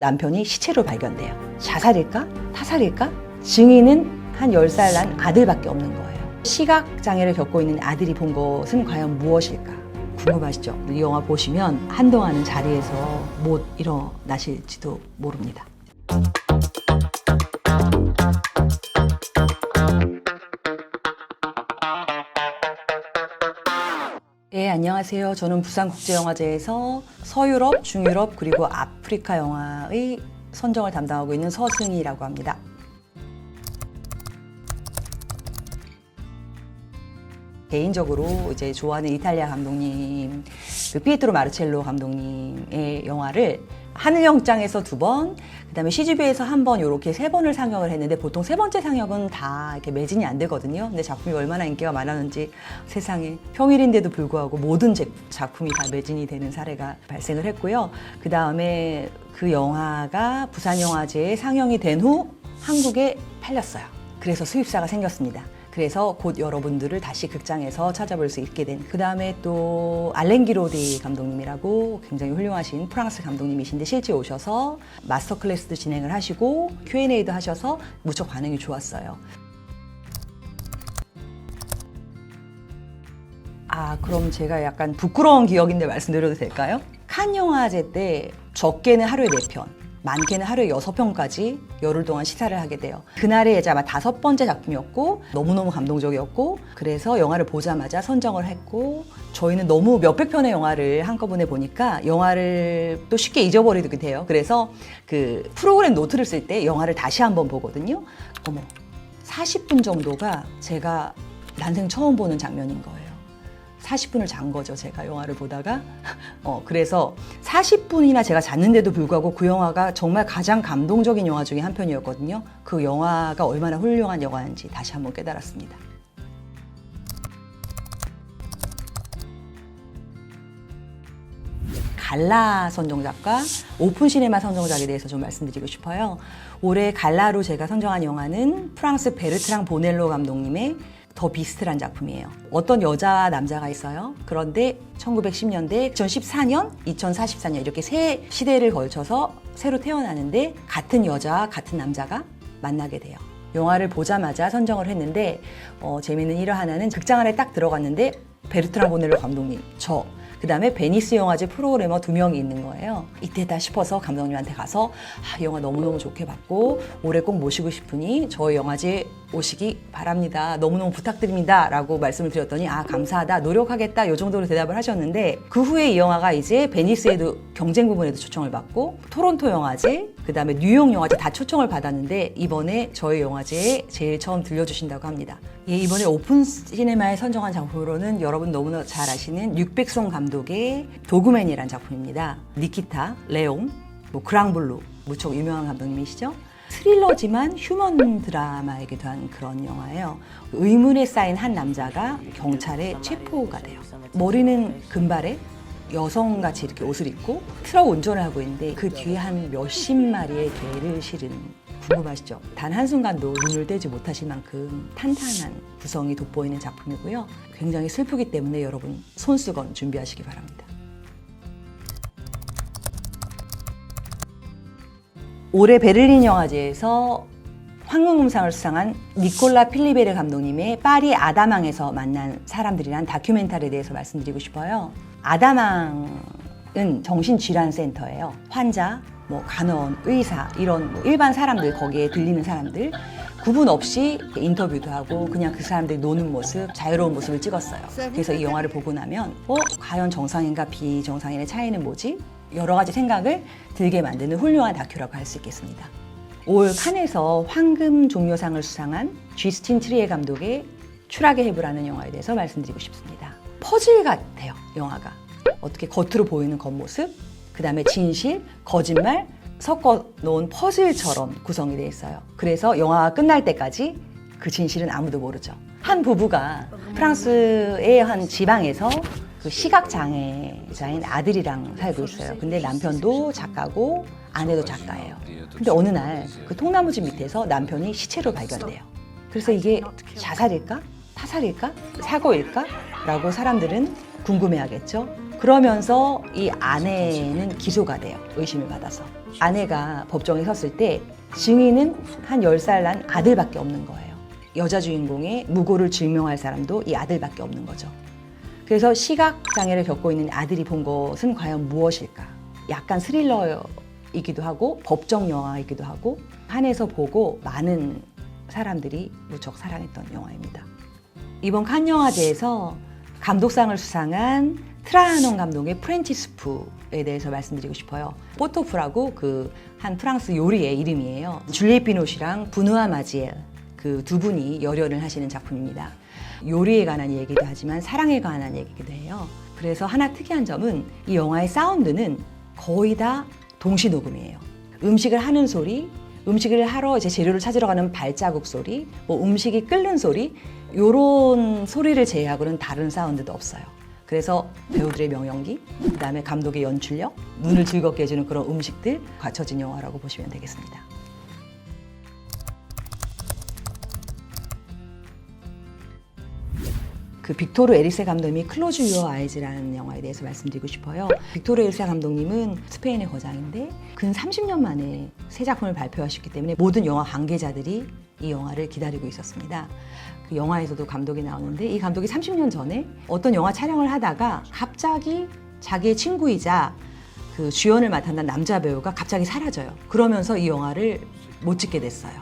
남편이 시체로 발견돼요. 자살일까? 타살일까? 증인은 한 10살 난 아들밖에 없는 거예요. 시각장애를 겪고 있는 아들이 본 것은 과연 무엇일까? 궁금하시죠? 이 영화 보시면 한동안은 자리에서 못 일어나실지도 모릅니다. 네, 안녕하세요. 저는 부산국제영화제에서 서유럽, 중유럽, 그리고 아프리카 영화의 선정을 담당하고 있는 서승희라고 합니다. 개인적으로 이제 좋아하는 이탈리아 감독님, 피에트로 마르첼로 감독님의 영화를 하늘영장에서 2번, 그다음에 CGV에서 1번, 이렇게 3번을 상영을 했는데 보통 3번째 상영은 다 이렇게 매진이 안 되거든요. 근데 작품이 얼마나 인기가 많았는지 세상에 평일인데도 불구하고 모든 작품이 다 매진이 되는 사례가 발생을 했고요. 그다음에 그 영화가 부산영화제에 상영이 된 후 한국에 팔렸어요. 그래서 수입사가 생겼습니다. 그래서 곧 여러분들을 다시 극장에서 찾아볼 수 있게 된, 그 다음에 또 알랭 기로디 감독님이라고 굉장히 훌륭하신 프랑스 감독님이신데 실제 오셔서 마스터 클래스도 진행을 하시고 Q&A도 하셔서 무척 반응이 좋았어요. 그럼 제가 약간 부끄러운 기억인데 말씀드려도 될까요? 칸 영화제 때 적게는 하루에 4편, 많게는 하루에 6편까지 열흘 동안 시사를 하게 돼요. 그날의 이제 아마 5번째 작품이었고 너무너무 감동적이었고, 그래서 영화를 보자마자 선정을 했고, 저희는 너무 몇백 편의 영화를 한꺼번에 보니까 영화를 또 쉽게 잊어버리게 돼요. 그래서 그 프로그램 노트를 쓸 때 영화를 다시 한번 보거든요. 40분 정도가 제가 난생 처음 보는 장면인 거예요. 40분을 잔 거죠, 제가 영화를 보다가. 그래서 40분이나 제가 잤는데도 불구하고 그 영화가 정말 가장 감동적인 영화 중에 한 편이었거든요. 그 영화가 얼마나 훌륭한 영화인지 다시 한번 깨달았습니다. 갈라 선정작과 오픈 시네마 선정작에 대해서 좀 말씀드리고 싶어요. 올해 갈라로 제가 선정한 영화는 프랑스 베르트랑 보넬로 감독님의 더 비스트란 작품이에요. 어떤 여자, 남자가 있어요. 그런데 1910년대, 2014년, 2044년 이렇게 세 시대를 걸쳐서 새로 태어나는데 같은 여자와 같은 남자가 만나게 돼요. 영화를 보자마자 선정을 했는데 재미있는 일화 하나는 극장 안에 딱 들어갔는데 베르트랑 보넬로 감독님, 그 다음에 베니스 영화제 프로그래머 2명이 있는 거예요. 이때다 싶어서 감독님한테 가서 영화 너무너무 좋게 봤고 올해 꼭 모시고 싶으니 저희 영화제 오시기 바랍니다. 너무너무 부탁드립니다. 라고 말씀을 드렸더니 감사하다, 노력하겠다, 요 정도로 대답을 하셨는데, 그 후에 이 영화가 이제 베니스에도 경쟁 부분에도 초청을 받고 토론토 영화제, 그 다음에 뉴욕 영화제 다 초청을 받았는데 이번에 저희 영화제에 제일 처음 들려주신다고 합니다. 이번에 오픈 시네마에 선정한 작품으로는 여러분 너무나 잘 아시는 릭백송 감독의 도그맨이라는 작품입니다. 니키타, 레옹, 그랑블루, 무척 유명한 감독님이시죠? 스릴러지만 휴먼 드라마이기도 한 그런 영화예요. 의문에 쌓인 한 남자가 경찰에 체포가 돼요. 머리는 금발에 여성같이 이렇게 옷을 입고 트럭 운전을 하고 있는데 그 뒤에 한 몇십 마리의 개를 실은, 궁금하시죠? 단 한순간도 눈을 떼지 못하실 만큼 탄탄한 구성이 돋보이는 작품이고요. 굉장히 슬프기 때문에 여러분 손수건 준비하시기 바랍니다. 올해 베를린 영화제에서 황금음상을 수상한 니콜라 필리베르 감독님의 파리 아다망에서 만난 사람들이란 다큐멘터리에 대해서 말씀드리고 싶어요. 아다망은 정신질환센터예요. 환자, 간호원, 의사, 이런 일반 사람들, 거기에 들리는 사람들 구분 없이 인터뷰도 하고 그냥 그 사람들이 노는 모습, 자유로운 모습을 찍었어요. 그래서 이 영화를 보고 나면 과연 정상인가 비정상인의 차이는 뭐지? 여러 가지 생각을 들게 만드는 훌륭한 다큐라고 할 수 있겠습니다. 올 칸에서 황금 종려상을 수상한 쥐스틴 트리에 감독의 추락의 해부라는 영화에 대해서 말씀드리고 싶습니다. 퍼즐 같아요, 영화가. 어떻게 겉으로 보이는 겉모습, 그 다음에 진실, 거짓말 섞어 놓은 퍼즐처럼 구성이 되어 있어요. 그래서 영화가 끝날 때까지 그 진실은 아무도 모르죠. 한 부부가 프랑스의 한 지방에서 그 시각장애자인 아들이랑 살고 있어요. 근데 남편도 작가고 아내도 작가예요. 근데 어느 날 그 통나무집 밑에서 남편이 시체로 발견돼요. 그래서 이게 자살일까? 타살일까? 사고일까? 라고 사람들은 궁금해하겠죠. 그러면서 이 아내는 기소가 돼요. 의심을 받아서. 아내가 법정에 섰을 때 증인은 한 10살 난 아들밖에 없는 거예요. 여자 주인공의 무고를 증명할 사람도 이 아들밖에 없는 거죠. 그래서 시각장애를 겪고 있는 아들이 본 것은 과연 무엇일까? 약간 스릴러이기도 하고 법정 영화이기도 하고 한에서 보고 많은 사람들이 무척 사랑했던 영화입니다. 이번 칸 영화제에서 감독상을 수상한 트라하논 감독의 프렌치스푸에 대해서 말씀드리고 싶어요. 포토프라고 그 한 프랑스 요리의 이름이에요. 줄리엣 비노시랑 부누아 마지엘 그 두 분이 열연을 하시는 작품입니다. 요리에 관한 얘기도 하지만 사랑에 관한 얘기기도 해요. 그래서 하나 특이한 점은 이 영화의 사운드는 거의 다 동시 녹음이에요. 음식을 하는 소리, 음식을 하러 이제 재료를 찾으러 가는 발자국 소리, 뭐 음식이 끓는 소리, 요런 소리를 제외하고는 다른 사운드도 없어요. 그래서 배우들의 명연기, 그다음에 감독의 연출력, 눈을 즐겁게 해주는 그런 음식들 갖춰진 영화라고 보시면 되겠습니다. 그 빅토르 에리세 감독님이 클로즈 유어 아이즈라는 영화에 대해서 말씀드리고 싶어요. 빅토르 에리세 감독님은 스페인의 거장인데 근 30년 만에 새 작품을 발표하셨기 때문에 모든 영화 관계자들이 이 영화를 기다리고 있었습니다. 그 영화에서도 감독이 나오는데 이 감독이 30년 전에 어떤 영화 촬영을 하다가 갑자기 자기의 친구이자 그 주연을 맡았던 남자 배우가 갑자기 사라져요. 그러면서 이 영화를 못 찍게 됐어요.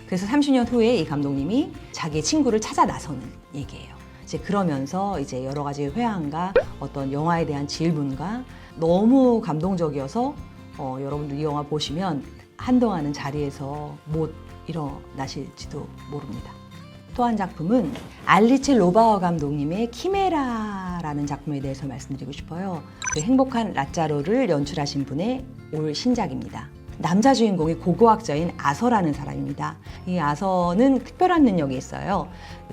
그래서 30년 후에 이 감독님이 자기의 친구를 찾아 나서는 얘기예요. 이제 그러면서 이제 여러 가지 회한과 어떤 영화에 대한 질문과 너무 감동적이어서 여러분들 이 영화 보시면 한동안은 자리에서 못 일어나실지도 모릅니다. 또 한 작품은 알리체 로바워 감독님의 키메라라는 작품에 대해서 말씀드리고 싶어요. 그 행복한 라짜로를 연출하신 분의 올 신작입니다. 남자 주인공이 고고학자인 아서라는 사람입니다. 이 아서는 특별한 능력이 있어요.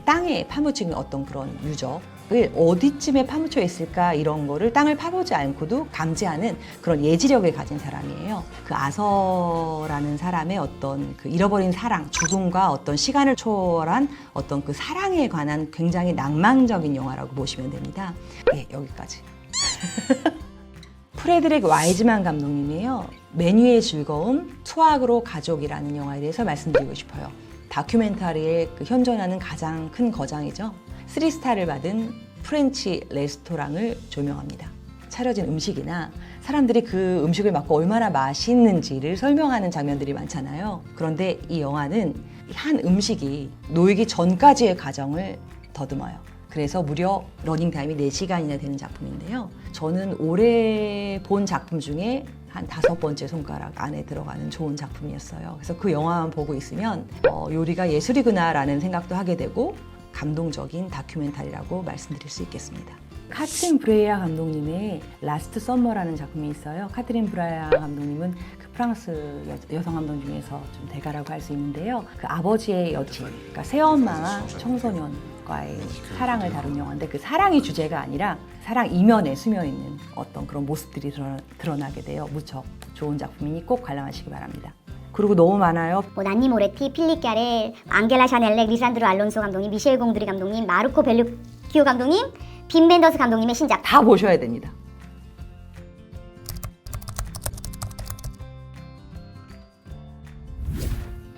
땅에 파묻힌 어떤 그런 유적을 어디쯤에 파묻혀 있을까 이런 거를 땅을 파보지 않고도 감지하는 그런 예지력을 가진 사람이에요. 그 아서라는 사람의 어떤 그 잃어버린 사랑, 죽음과 어떤 시간을 초월한 어떤 그 사랑에 관한 굉장히 낭만적인 영화라고 보시면 됩니다. 네, 여기까지. 프레드릭 와이즈만 감독님이에요. 메뉴의 즐거움, 투악으로 가족이라는 영화에 대해서 말씀드리고 싶어요. 다큐멘터리에 현존하는 가장 큰 거장이죠. 3스타를 받은 프렌치 레스토랑을 조명합니다. 차려진 음식이나 사람들이 그 음식을 먹고 얼마나 맛있는지를 설명하는 장면들이 많잖아요. 그런데 이 영화는 한 음식이 놓이기 전까지의 과정을 더듬어요. 그래서 무려 러닝타임이 4시간이나 되는 작품인데요. 저는 올해 본 작품 중에 한 5번째 손가락 안에 들어가는 좋은 작품이었어요. 그래서 그 영화만 보고 있으면 요리가 예술이구나라는 생각도 하게 되고 감동적인 다큐멘터리라고 말씀드릴 수 있겠습니다. 카트린 브레이아 감독님의 라스트 썸머라는 작품이 있어요. 카트린 브레이아 감독님은 그 프랑스 여성 감독 중에서 좀 대가라고 할 수 있는데요. 그 아버지의 여친, 그러니까 새엄마와 청소년과의 사랑을 다룬 영화인데 그 사랑이 주제가 아니라 사랑 이면에 스며있는 어떤 그런 모습들이 드러나게 돼요. 무척 좋은 작품이니 꼭 관람하시기 바랍니다. 그리고 너무 많아요. 난니 모레티, 필립 갸렐, 앙겔라 샤넬렉, 리산드로 알론소 감독님, 미셸 공드리 감독님, 마르코 벨루키오 감독님, 빔 벤더스 감독님의 신작 다 보셔야 됩니다.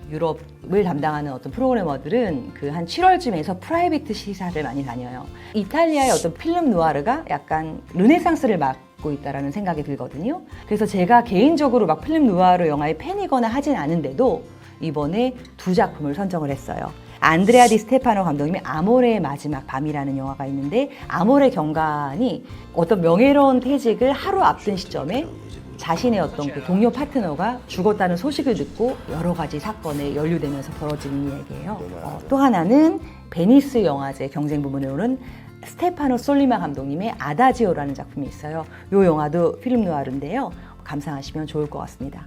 유럽을 담당하는 어떤 프로그래머들은 그 한 7월쯤에서 프라이빗 시사를 많이 다녀요. 이탈리아의 어떤 필름 누아르가 약간 르네상스를 맞고 있다라는 생각이 들거든요. 그래서 제가 개인적으로 막 필름 누아르 영화의 팬이거나 하진 않은데도 이번에 2작품을 선정을 했어요. 안드레아 디 스테파노 감독님의 아모레의 마지막 밤이라는 영화가 있는데 아모레 경관이 어떤 명예로운 퇴직을 하루 앞둔 시점에 자신의 어떤 그 동료 파트너가 죽었다는 소식을 듣고 여러 가지 사건에 연루되면서 벌어지는 이야기예요. 또 하나는 베니스 영화제 경쟁 부문에 오른 스테파노 솔리마 감독님의 아다지오라는 작품이 있어요. 이 영화도 필름 누아르인데요. 감상하시면 좋을 것 같습니다.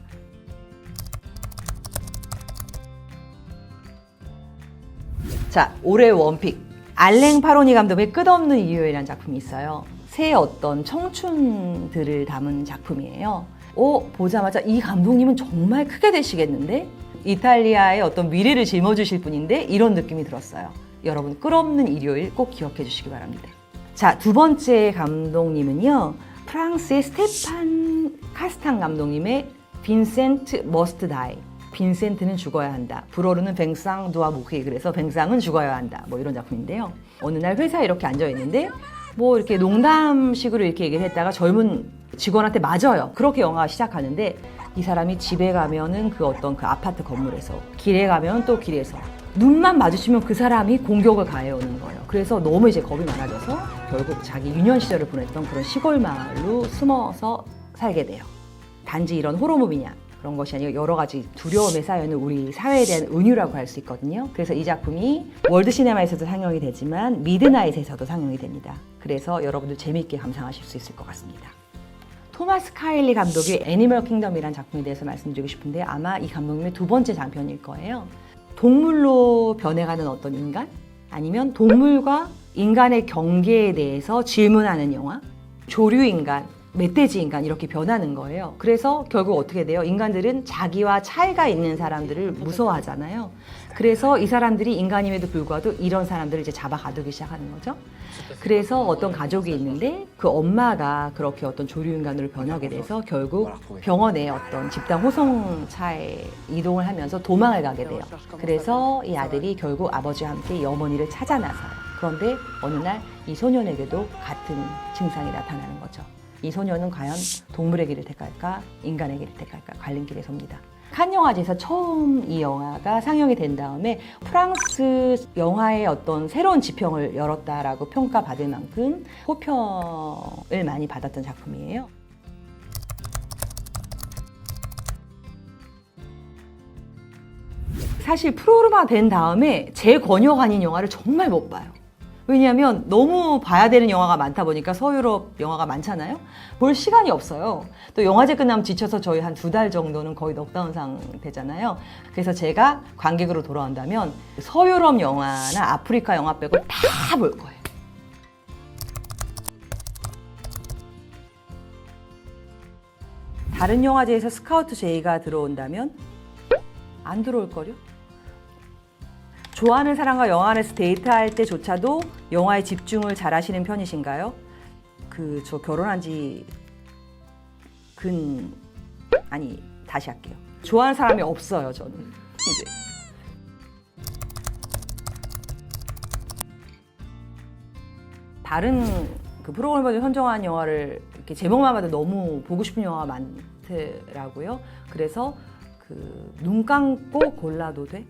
자, 올해 원픽 알랭 파로니 감독의 끝없는 이유라는 작품이 있어요. 새 어떤 청춘들을 담은 작품이에요. 보자마자 이 감독님은 정말 크게 되시겠는데? 이탈리아의 어떤 미래를 짊어주실 분인데 이런 느낌이 들었어요. 여러분 끝없는 일요일 꼭 기억해 주시기 바랍니다. 자, 2번째 감독님은요. 프랑스의 스테판 카스탄 감독님의 빈센트 머스트 다이. 빈센트는 죽어야 한다. 불어로는 뱅상 두아 무히. 그래서 뱅상은 죽어야 한다. 뭐 이런 작품인데요. 어느 날 회사에 이렇게 앉아 있는데 뭐 이렇게 농담식으로 이렇게 얘기를 했다가 젊은 직원한테 맞아요. 그렇게 영화가 시작하는데 이 사람이 집에 가면은 그 어떤 그 아파트 건물에서, 길에 가면 또 길에서 눈만 마주치면 그 사람이 공격을 가해오는 거예요. 그래서 너무 이제 겁이 많아져서 결국 자기 유년 시절을 보냈던 그런 시골 마을로 숨어서 살게 돼요. 단지 이런 호러무비냐 그런 것이 아니고 여러 가지 두려움에 쌓여있는 우리 사회에 대한 은유라고 할 수 있거든요. 그래서 이 작품이 월드 시네마에서도 상영이 되지만 미드나잇에서도 상영이 됩니다. 그래서 여러분들 재미있게 감상하실 수 있을 것 같습니다. 토마스 카일리 감독의 애니멀 킹덤이라는 작품에 대해서 말씀드리고 싶은데 아마 이 감독님의 두 번째 장편일 거예요. 동물로 변해가는 어떤 인간? 아니면 동물과 인간의 경계에 대해서 질문하는 영화? 조류인간, 멧돼지 인간 이렇게 변하는 거예요. 그래서 결국 어떻게 돼요? 인간들은 자기와 차이가 있는 사람들을 무서워하잖아요. 그래서 이 사람들이 인간임에도 불구하고 이런 사람들을 이제 잡아 가두기 시작하는 거죠. 그래서 어떤 가족이 있는데 그 엄마가 그렇게 어떤 조류인간으로 변하게 돼서 결국 병원에 어떤 집단 호송차에 이동을 하면서 도망을 가게 돼요. 그래서 이 아들이 결국 아버지와 함께 이 어머니를 찾아 나서요. 그런데 어느 날 이 소년에게도 같은 증상이 나타나는 거죠. 이 소년은 과연 동물의 길을 택할까 인간의 길을 택할까 갈림길에 섭니다. 칸 영화제에서 처음 이 영화가 상영이 된 다음에 프랑스 영화의 어떤 새로운 지평을 열었다라고 평가받을 만큼 호평을 많이 받았던 작품이에요. 사실 프로그램화 된 다음에 제 권유가 아닌 영화를 정말 못 봐요. 왜냐하면 너무 봐야 되는 영화가 많다 보니까 서유럽 영화가 많잖아요. 볼 시간이 없어요. 또 영화제 끝나면 지쳐서 저희 한 2달 정도는 거의 넉다운 상태잖아요. 그래서 제가 관객으로 돌아온다면 서유럽 영화나 아프리카 영화 빼고 다 볼 거예요. 다른 영화제에서 스카우트 제의가 들어온다면 안 들어올걸요? 좋아하는 사람과 영화 안에서 데이트할 때조차도 영화에 집중을 잘 하시는 편이신가요? 저 결혼한 지 다시 할게요. 좋아하는 사람이 없어요, 저는. 이제. 다른 그 프로그램에서 선정한 영화를 이렇게 제목만 봐도 너무 보고 싶은 영화가 많더라고요. 그래서 눈 감고 골라도 돼?